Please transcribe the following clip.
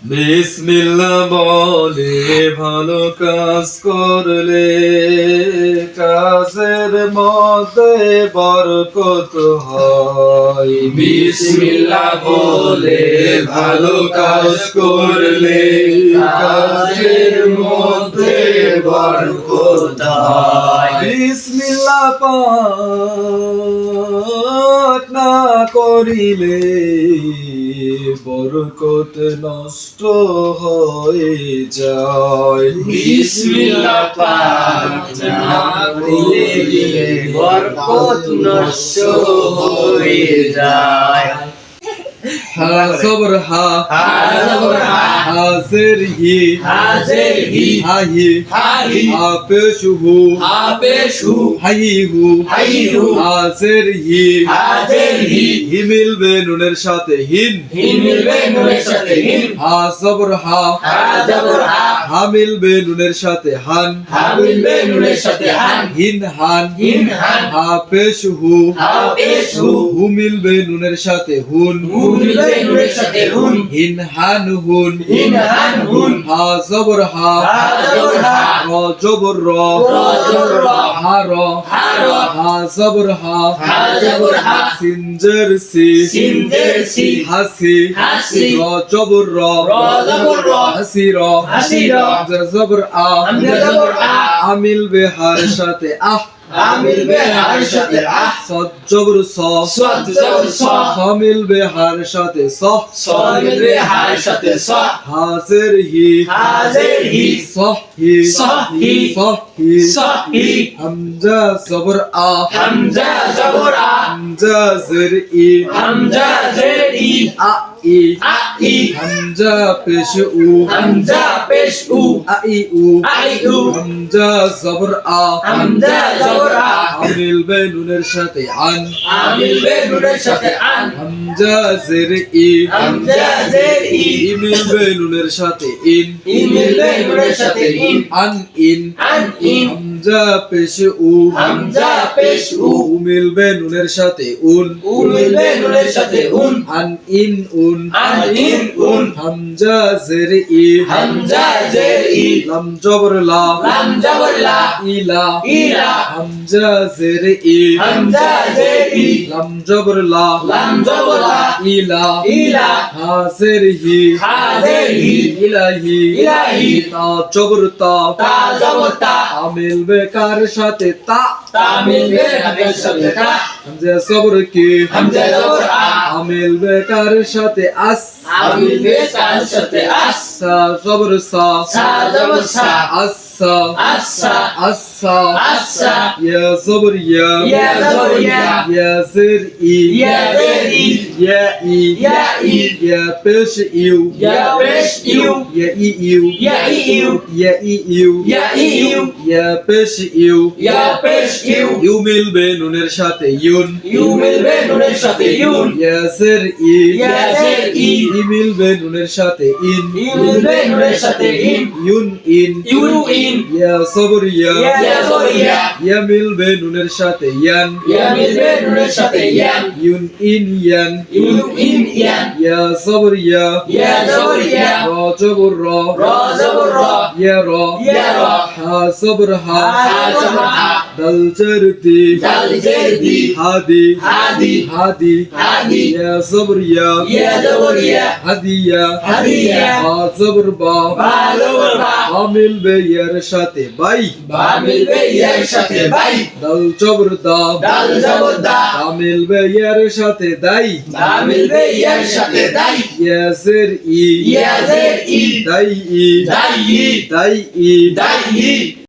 বিসমিল্লাহ বলে ভালো কাজ করলে কাজের মধ্যে বরকত হয়। বিসমিল্লাহ বলে ভালো কাজ করলে কাজের মধ্যে বরকত হয়। বিসমিল্লাহ পাঠ না করিলে বরকত নষ্ট হয়ে যায়। বিসমিল্লাহ পাঠ না করিলে বরকত নষ্ট হয়ে যায়। হা জবর হা, হা জবর হা, হাজির হি, হাজির হি, হাহি, হাহি, হাফেশ হু, হাফেশ হু, হাই হু, হাই হু, হাজির হি, হাজির হি, হি মিলবে নুনের সাথে হিন। হি মিলবে নুনের সাথে হিন। হা জবর হা, হা জবর হা, হা মিলবে নুনের সাথে হান। হা মিলবে নুনের সাথে হান। হিন হান, হিন হান, হাফেশ হু, হাফেশ হু, হু মিলবে নুনের সাথে হুন। হু মিলবে নুনের সাথে হুন। হিন হান হুন, হিন হান হুন, হা জবর হা, হা জবর হা, র জবর র, র জবর র, হা র, হা র, হা জবর হা, হা জবর হা, সিনজর সি, সিনজের সি, হাসি, হাসি, র জবর র, র জবর র, হাসি র, হাসি র, হামজা জবর আ, হামজা জবর আ, আমিল বেহার সাথে আহ, আ মিলবে হার সাথে আহ, সদ জবর স, সদ জবর স, স মিলবে হার সাথে স, স মিলবে হার সাথে স, হাজের হি, হাজির হি, সহি, সহি, সহি, সহি, হামজা জবর আ, হামজা জবর আ, হামজা জের ই, হামজা জের ই, আ ই, আ ই, হামজা পেশ উ, হামজা পেশ উ, আ ই উ, আই উ, হামজা জবর আ, হামজা জবর আ, আমিল বে নুনের সাথে আন। আ মিলবে নুনের সাথে আন, হামজা জের ই, হামজা জের ই, ই মিলবে নুনের সাথে ইন। ই মিলবে নুনের সাথে ইন, আন ইন, আন ইন, হামজা পেশ উ, হামজা পেশ উ, উ মিলবে নুনের সাথে উন। উ মিলবে নুনের সাথে উন, আন ইন উন, আন ইন উন, হামজা জের ই, হামজা জের ই, লাম জবর লা, লাম জবর লা, ইলা, ইলা, হামজা জের ই, হামজা জের ই, লাম জবর লা, লাম জবর লা, ইলা, ইলা, হাজের হি, হাজির হি, ইলাহি, ইলাহি, তা জবর তা, তা জবর তা, আমিল বেকার সাথে তা, তা মিলবে হাতের সাথে তা, হামজা সবর কি, হামজা জবর আ, আমিল বেকার সাথে আস, আ মিলবে তার সাথে আস, সা সবর সা, সা জবর সা, আসা, আসা, আসা, আসা, ইয়া সবর ইয়া, ইয়া জবর ইয়া, ইয়া জের ই, ইয়া জের ই, ইয়া ই, ইয়া ই, ইয়া পেশ ইউ, ইয়া পেশ ইউ, ইয়া ই ইউ, ইয়া ই ইউ, ইয়া ই ইউ, ইয়া ই ইউ, ইয়া পেশ ইউ, ইয়া পেশ ইউ, ইউ মিলবে নুনের সাথে ইউন। ইউ মিলবে নুনের সাথে ইউন, ইয়া জের ই, ইয়া জের ই, ই মিলবে নুনের সাথে ইন। ই মিলবে নুনের সাথে ইন, ইউন ইন, ইউন ইন, ইয়া সবর ইয়া, ইয়া জবর ইয়া, ইয়া মিলবে নুনের সাথে ইয়ান। ইয়া মিলবে নুনের সাথে ইয়ান, ইউন ইন ইয়ান, ইউন ইন ইয়ান, ইয়া সবর ইয়া, ইয়া জবর ইয়া, র জবর র, র জবর র, ইয়া র, ইয়া র, হা সবর হা, হা জবর হা, দল জের দি, দাল জের দি, হাদি, হাদি, হাদি, হাদি, ইয়া সবর ইয়া, ইয়া জবর ইয়া, হাদিয়া, হাদিয়া, বা জবর বা, বা জবর বা, বা মিলবে ইয়ার সাথে বাই, বা মিলবে ইয়ার সাথে বাই, দল জবর দা, দাল জবর দা, দা মিলবে ইয়ার সাথে দাই, দা মিলবে ইয়ার সাথে দাই, ইয়াসের ই, ইয়া জের ই, দাই ই, দাই ই, দাই ই, দাই ই।